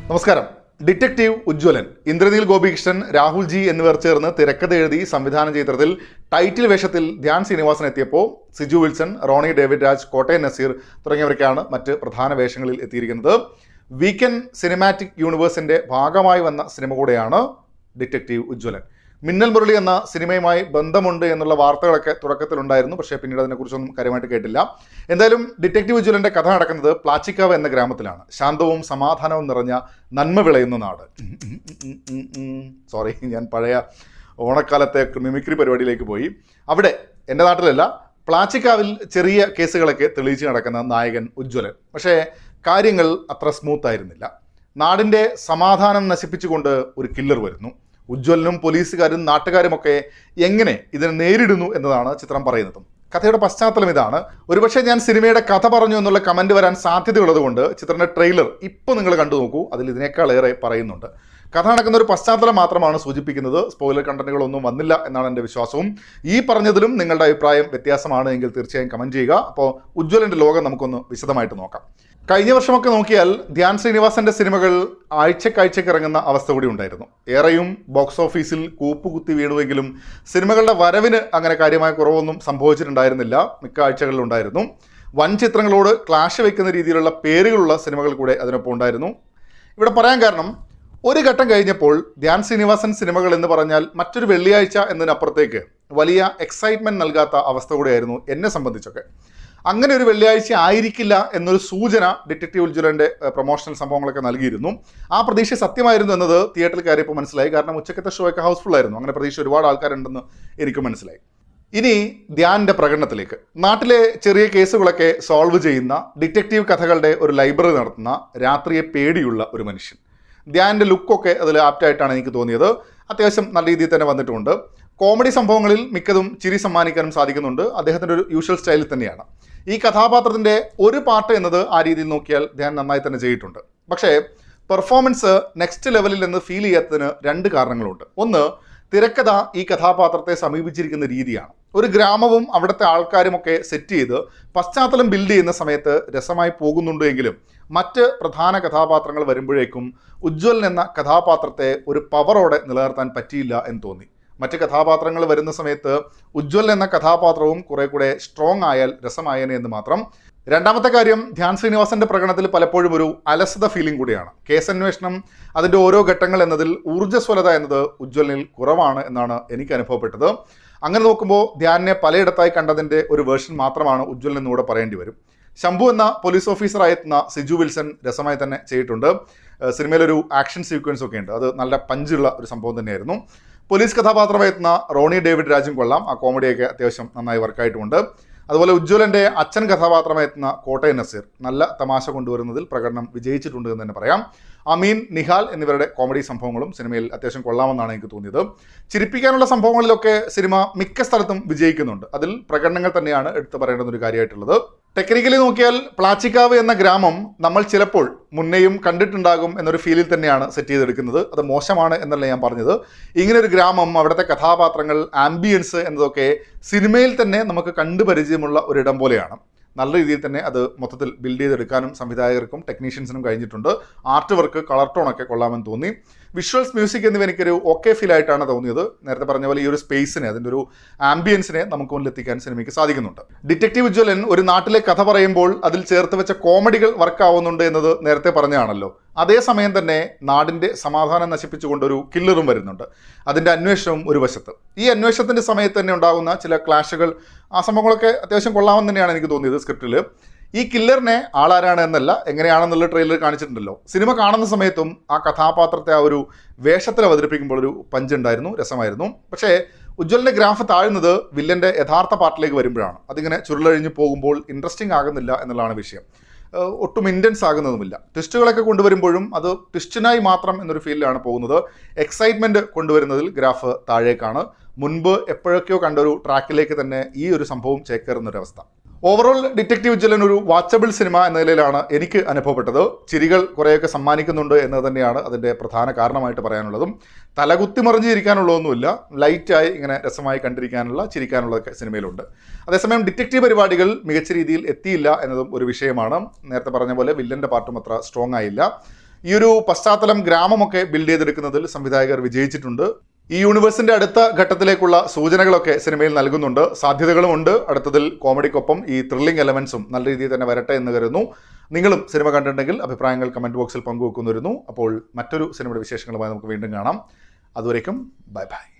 നമസ്കാരം. Detective Ujjwalan, Indraneil Gopikrishnan, Rahul G എന്നിവർ ചേർന്ന് തിരക്കഥ എഴുതി സംവിധാനം ചെയ്തതിൽ ടൈറ്റിൽ വേഷത്തിൽ ധ്യാൻ ശ്രീനിവാസൻ എത്തിയപ്പോൾ സിജു വിൽസൺ, റോണി ഡേവിഡ് രാജ്, കോട്ടയം നസീർ തുടങ്ങിയവരൊക്കെയാണ് മറ്റ് പ്രധാന വേഷങ്ങളിൽ എത്തിയിരിക്കുന്നത്. വീക്കെൻഡ് സിനിമാറ്റിക് യൂണിവേഴ്സിന്റെ ഭാഗമായി വന്ന സിനിമ കൂടെയാണ് ഡിറ്റക്റ്റീവ് ഉജ്ജ്വലൻ. മിന്നൽ മുരളി എന്ന സിനിമയുമായി ബന്ധമുണ്ട് എന്നുള്ള വാർത്തകളൊക്കെ തുടക്കത്തിലുണ്ടായിരുന്നു, പക്ഷേ പിന്നീട് അതിനെക്കുറിച്ചൊന്നും കാര്യമായിട്ട് കേട്ടില്ല. എന്തായാലും ഡിറ്റക്റ്റീവ് ഉജ്ജ്വലന്റെ കഥ നടക്കുന്നത് പ്ലാച്ചിക്കാവ് എന്ന ഗ്രാമത്തിലാണ്. ശാന്തവും സമാധാനവും നിറഞ്ഞ നന്മ വിളയുന്ന നാട്. സോറി, ഞാൻ പഴയ ഓണക്കാലത്തെ മിമിക്രി പരിപാടിയിലേക്ക് പോയി. അവിടെ എൻ്റെ നാട്ടിലല്ല, പ്ലാച്ചിക്കാവിൽ ചെറിയ കേസുകളൊക്കെ തെളിയിച്ച് നടക്കുന്ന നായകൻ ഉജ്ജ്വലൻ. പക്ഷേ കാര്യങ്ങൾ അത്ര സ്മൂത്ത് ആയിരുന്നില്ല. നാടിൻ്റെ സമാധാനം നശിപ്പിച്ചുകൊണ്ട് ഒരു കില്ലർ വരുന്നു. ഉജ്ജ്വലനും പോലീസുകാരും നാട്ടുകാരുമൊക്കെ എങ്ങനെ ഇതിനെ നേരിടുന്നു എന്നതാണ് ചിത്രം പറയുന്നതും. കഥയുടെ പശ്ചാത്തലം ഇതാണ്. ഒരുപക്ഷെ ഞാൻ സിനിമയുടെ കഥ പറഞ്ഞു എന്നുള്ള കമൻറ്റ് വരാൻ സാധ്യതയുള്ളതുകൊണ്ട് ചിത്രത്തിൻ്റെ ട്രെയിലർ ഇപ്പോൾ നിങ്ങൾ കണ്ടു നോക്കൂ. അതിൽ ഇതിനേക്കാളേറെ പറയുന്നുണ്ട്. കഥ നടക്കുന്ന ഒരു പശ്ചാത്തലം മാത്രമാണ് സൂചിപ്പിക്കുന്നത്. സ്പോയിലർ കണ്ടന്റുകളൊന്നും വന്നില്ല എന്നാണ് എൻ്റെ വിശ്വാസവും. ഈ പറഞ്ഞതിലും നിങ്ങളുടെ അഭിപ്രായം വ്യത്യാസമാണ് എങ്കിൽ തീർച്ചയായും കമൻറ്റ് ചെയ്യുക. അപ്പോൾ ഉജ്ജ്വലൻ്റെ ലോകം നമുക്കൊന്ന് വിശദമായിട്ട് നോക്കാം. കഴിഞ്ഞ വർഷമൊക്കെ നോക്കിയാൽ ധ്യാൻ ശ്രീനിവാസന്റെ സിനിമകൾ ആഴ്ചക്കാഴ്ചക്ക് ഇറങ്ങുന്ന അവസ്ഥ കൂടി ഉണ്ടായിരുന്നു. ഏറെയും ബോക്സ് ഓഫീസിൽ കൂപ്പുകുത്തി വീണുവെങ്കിലും സിനിമകളുടെ വരവിന് അങ്ങനെ കാര്യമായ കുറവൊന്നും സംഭവിച്ചിട്ടുണ്ടായിരുന്നില്ല. മിക്ക ആഴ്ചകളിലുണ്ടായിരുന്നു. വൻ ചിത്രങ്ങളോട് ക്ലാഷ് വയ്ക്കുന്ന രീതിയിലുള്ള പേരുകളുള്ള സിനിമകൾ കൂടെ അതിനൊപ്പം ഉണ്ടായിരുന്നു. ഇവിടെ പറയാൻ കാരണം, ഒരു ഘട്ടം കഴിഞ്ഞപ്പോൾ ധ്യാൻ ശ്രീനിവാസൻ സിനിമകൾ എന്ന് പറഞ്ഞാൽ മറ്റൊരു വെള്ളിയാഴ്ച എന്നതിനപ്പുറത്തേക്ക് വലിയ എക്സൈറ്റ്മെൻറ്റ് നൽകാത്ത അവസ്ഥ കൂടെയായിരുന്നു എന്നെ സംബന്ധിച്ചൊക്കെ. അങ്ങനെ ഒരു വെള്ളിയാഴ്ച ആയിരിക്കില്ല എന്നൊരു സൂചന ഡിറ്റക്റ്റീവ് ഉജ്ജ്വലൻ്റെ പ്രൊമോഷണൽ സംഭവങ്ങളൊക്കെ നൽകിയിരുന്നു. ആ പ്രതീക്ഷ സത്യമായിരുന്നു എന്നത് തിയേറ്ററിൽ കയറിയപ്പോൾ മനസ്സിലായി. കാരണം ഉച്ചക്കത്തെ ഷോയൊക്കെ ഹൗസ്ഫുൾ ആയിരുന്നു. അങ്ങനെ പ്രതീക്ഷ ഒരുപാട് ആൾക്കാരുണ്ടെന്ന് എനിക്ക് മനസ്സിലായി. ഇനി ധ്യാനിൻ്റെ പ്രകടനത്തിലേക്ക്. നാട്ടിലെ ചെറിയ കേസുകളൊക്കെ സോൾവ് ചെയ്യുന്ന ഡിറ്റക്റ്റീവ് കഥകളുടെ ഒരു ലൈബ്രറി നടത്തുന്ന രാത്രിയെ പേടിയുള്ള ഒരു മനുഷ്യൻ. ധ്യാനിൻ്റെ ലുക്കൊക്കെ അതിൽ ആപ്റ്റായിട്ടാണ് എനിക്ക് തോന്നിയത്. അത്യാവശ്യം നല്ല രീതിയിൽ തന്നെ വന്നിട്ടുമുണ്ട്. കോമഡി സംഭവങ്ങളിൽ മിക്കതും ചിരി സമ്മാനിക്കാനും സാധിക്കുന്നുണ്ട്. അദ്ദേഹത്തിൻ്റെ ഒരു യൂഷ്വൽ സ്റ്റൈലിൽ തന്നെയാണ്. ഈ കഥാപാത്രത്തിൻ്റെ ഒരു പാട്ട് എന്നത് ആ രീതിയിൽ നോക്കിയാൽ ധ്യാൻ നന്നായി തന്നെ ചെയ്തിട്ടുണ്ട്. പക്ഷേ പെർഫോമൻസ് നെക്സ്റ്റ് ലെവലിൽ എന്ന് ഫീൽ ചെയ്യാത്തതിന് രണ്ട് കാരണങ്ങളുണ്ട്. ഒന്ന്, തിരക്കഥ ഈ കഥാപാത്രത്തെ സമീപിച്ചിരിക്കുന്ന രീതിയാണ്. ഒരു ഗ്രാമവും അവിടുത്തെ ആൾക്കാരുമൊക്കെ സെറ്റ് ചെയ്ത് പശ്ചാത്തലം ബിൽഡ് ചെയ്യുന്ന സമയത്ത് രസമായി പോകുന്നുണ്ട് എങ്കിലും മറ്റ് പ്രധാന കഥാപാത്രങ്ങൾ വരുമ്പോഴേക്കും ഉജ്ജ്വലൻ എന്ന കഥാപാത്രത്തെ ഒരു പവറോടെ നിലനിർത്താൻ പറ്റിയില്ല എന്ന് തോന്നി. മറ്റ് കഥാപാത്രങ്ങൾ വരുന്ന സമയത്ത് ഉജ്ജ്വലൻ എന്ന കഥാപാത്രവും കുറെ കൂടെ സ്ട്രോങ് ആയാൽ രസമായേനെ എന്ന് മാത്രം. രണ്ടാമത്തെ കാര്യം, ധ്യാൻ ശ്രീനിവാസന്റെ പ്രകടനത്തിൽ പലപ്പോഴും ഒരു അലസത ഫീലിംഗ് കൂടിയാണ്. കേസന്വേഷണം, അതിൻ്റെ ഓരോ ഘട്ടങ്ങൾ എന്നതിൽ ഊർജ്ജസ്വലത എന്നത് ഉജ്ജ്വലനിൽ കുറവാണ് എന്നാണ് എനിക്ക് അനുഭവപ്പെട്ടത്. അങ്ങനെ നോക്കുമ്പോൾ ധ്യാനിനെ പലയിടത്തായി കണ്ടതിൻ്റെ ഒരു വേർഷൻ മാത്രമാണ് ഉജ്ജ്വലൻ എന്നൂടെ പറയേണ്ടി വരും. ശംഭു എന്ന പോലീസ് ഓഫീസറായെത്തുന്ന സിജു വിൽസൺ രസമായി തന്നെ ചെയ്തിട്ടുണ്ട്. സിനിമയിലൊരു ആക്ഷൻ സീക്വൻസ് ഒക്കെ ഉണ്ട്. അത് നല്ല പഞ്ചുള്ള ഒരു സംഭവം തന്നെയായിരുന്നു. പോലീസ് കഥാപാത്രമായെത്തുന്ന റോണി ഡേവിഡ് രാജും കൊള്ളാം. ആ കോമഡിയൊക്കെ അത്യാവശ്യം നന്നായി വർക്കായിട്ടുമുണ്ട്. അതുപോലെ ഉജ്ജ്വലൻ്റെ അച്ഛൻ കഥാപാത്രമായെത്തുന്ന കോട്ടയം നസീർ നല്ല തമാശ കൊണ്ടുവരുന്നതിൽ പ്രകടനം വിജയിച്ചിട്ടുണ്ട് എന്ന് തന്നെ പറയാം. അമീൻ, നിഹാൽ എന്നിവരുടെ കോമഡി സംഭവങ്ങളും സിനിമയിൽ അത്യാവശ്യം കൊള്ളാമെന്നാണ് എനിക്ക് തോന്നിയത്. ചിരിപ്പിക്കാനുള്ള സംഭവങ്ങളിലൊക്കെ സിനിമ മിക്ക സ്ഥലത്തും വിജയിക്കുന്നുണ്ട്. അതിൽ പ്രകടനങ്ങൾ തന്നെയാണ് എടുത്തു പറയേണ്ടുന്ന ഒരു കാര്യമായിട്ടുള്ളത്. ടെക്നിക്കലി നോക്കിയാൽ പ്ലാച്ചിക്കാവ് എന്ന ഗ്രാമം നമ്മൾ ചിലപ്പോൾ മുന്നേയും കണ്ടിട്ടുണ്ടാകും എന്നൊരു ഫീലിൽ തന്നെയാണ് സെറ്റ് ചെയ്തെടുക്കുന്നത്. അത് മോശമാണ് എന്നല്ല ഞാൻ പറഞ്ഞത്. ഇങ്ങനെ ഒരു ഗ്രാമം, അവിടുത്തെ കഥാപാത്രങ്ങൾ, ആംബിയൻസ് എന്നതൊക്കെ സിനിമയിൽ തന്നെ നമുക്ക് കണ്ടുപരിചയമുള്ള ഒരിടം പോലെയാണ്. നല്ല രീതിയിൽ തന്നെ അത് മൊത്തത്തിൽ ബിൽഡ് ചെയ്തെടുക്കാനും സംവിധായകർക്കും ടെക്നീഷ്യൻസിനും കഴിഞ്ഞിട്ടുണ്ട്. ആർട്ട് വർക്ക്, കളർ ടോണൊക്കെ കൊള്ളാമെന്ന് തോന്നി. വിഷ്വൽസ്, മ്യൂസിക് എന്നിവ എനിക്കൊരു ഓക്കെ ഫീൽ ആയിട്ടാണ് തോന്നിയത്. നേരത്തെ പറഞ്ഞ പോലെ ഈ ഒരു സ്പേസിനെ, അതിൻ്റെ ഒരു ആംബിയൻസിനെ നമുക്ക് മുന്നിലെത്തിക്കാൻ സിനിമയ്ക്ക് സാധിക്കുന്നുണ്ട്. ഡിറ്റക്റ്റീവ് ഉജ്ജ്വലൻ ഒരു നാട്ടിലെ കഥ പറയുമ്പോൾ അതിൽ ചേർത്ത് വെച്ച കോമഡികൾ വർക്കാവുന്നുണ്ട് എന്നത് നേരത്തെ പറഞ്ഞാണല്ലോ. അതേസമയം തന്നെ നാടിൻ്റെ സമാധാനം നശിപ്പിച്ചുകൊണ്ടൊരു കില്ലറും വരുന്നുണ്ട്. അതിൻ്റെ അന്വേഷണവും ഒരു വശത്ത്. ഈ അന്വേഷണത്തിൻ്റെ സമയത്ത് തന്നെ ഉണ്ടാകുന്ന ചില ക്ലാഷുകൾ, ആ സംഭവങ്ങളൊക്കെ അത്യാവശ്യം കൊള്ളാമെന്ന് തന്നെയാണ് എനിക്ക് തോന്നിയത് സ്ക്രിപ്റ്റിൽ. ഈ കില്ലറിനെ ആളാരാണ് എന്നല്ല, എങ്ങനെയാണെന്നുള്ള ട്രെയിലർ കാണിച്ചിട്ടുണ്ടല്ലോ. സിനിമ കാണുന്ന സമയത്തും ആ കഥാപാത്രത്തെ ആ ഒരു വേഷത്തിൽ അവതരിപ്പിക്കുമ്പോൾ ഒരു പഞ്ചുണ്ടായിരുന്നു, രസമായിരുന്നു. പക്ഷേ ഉജ്ജ്വലൻ്റെ ഗ്രാഫ് താഴുന്നത് വില്ലൻ്റെ യഥാർത്ഥ പാർട്ടിലേക്ക് വരുമ്പോഴാണ്. അതിങ്ങനെ ചുരുളഴിഞ്ഞ് പോകുമ്പോൾ ഇൻട്രസ്റ്റിംഗ് ആകുന്നില്ല എന്നുള്ളതാണ് വിഷയം. ഒട്ടും ഇൻറ്റൻസ് ആകുന്നതുമില്ല. ട്വിസ്റ്റുകളൊക്കെ കൊണ്ടുവരുമ്പോഴും അത് ട്വിസ്റ്റിനായി മാത്രം എന്നൊരു ഫീലിലാണ് പോകുന്നത്. എക്സൈറ്റ്മെൻറ്റ് കൊണ്ടുവരുന്നതിൽ ഗ്രാഫ് താഴേക്കാണ്. മുൻപ് എപ്പോഴൊക്കെയോ കണ്ടൊരു ട്രാക്കിലേക്ക് തന്നെ ഈ ഒരു സംഭവം ചേക്കേറുന്നൊരവസ്ഥ. ഓവറോൾ ഡിറ്റക്റ്റീവ് ഉജ്ജ്വലൻ ഒരു വാച്ചബിൾ സിനിമ എന്ന നിലയിലാണ് എനിക്ക് അനുഭവപ്പെട്ടത്. ചിരികൾ കുറേയൊക്കെ സമ്മാനിക്കുന്നുണ്ട് എന്ന് തന്നെയാണ് അതിൻ്റെ പ്രധാന കാരണമായിട്ട് പറയാനുള്ളതും. തലകുത്തി മറിഞ്ഞിരിക്കാനുള്ളതൊന്നുമില്ല, ലൈറ്റായി ഇങ്ങനെ രസമായി കണ്ടിരിക്കാനുള്ള, ചിരിക്കാനുള്ളതൊക്കെ സിനിമയിലുണ്ട്. അതേസമയം ഡിറ്റക്റ്റീവ് പരിപാടികൾ മികച്ച രീതിയിൽ എത്തിയില്ല എന്നതും ഒരു വിഷയമാണ്. നേരത്തെ പറഞ്ഞ പോലെ വില്ലൻ്റെ പാർട്ടും അത്ര സ്ട്രോങ് ആയില്ല. ഈ ഒരു പശ്ചാത്തലം ഗ്രാമമൊക്കെ ബിൽഡ് ചെയ്തെടുക്കുന്നതിൽ സംവിധായകർ വിജയിച്ചിട്ടുണ്ട്. ഈ യൂണിവേഴ്സിന്റെ അടുത്ത ഘട്ടത്തിലേക്കുള്ള സൂചനകളൊക്കെ സിനിമയിൽ നൽകുന്നുണ്ട്. സാധ്യതകളുമുണ്ട്. അടുത്തതിൽ കോമഡിക്കൊപ്പം ഈ ത്രില്ലിംഗ് എലമെന്റ്സും നല്ല രീതിയിൽ തന്നെ വരട്ടെ എന്ന് കരുതുന്നു. നിങ്ങളും സിനിമ കണ്ടിട്ടുണ്ടെങ്കിൽ അഭിപ്രായങ്ങൾ കമന്റ് ബോക്സിൽ പങ്കുവെക്കുന്നു. അപ്പോൾ മറ്റൊരു സിനിമയുടെ വിശേഷങ്ങളുമായി നമുക്ക് വീണ്ടും കാണാം. അതുവരേക്കും ബൈ ബൈ.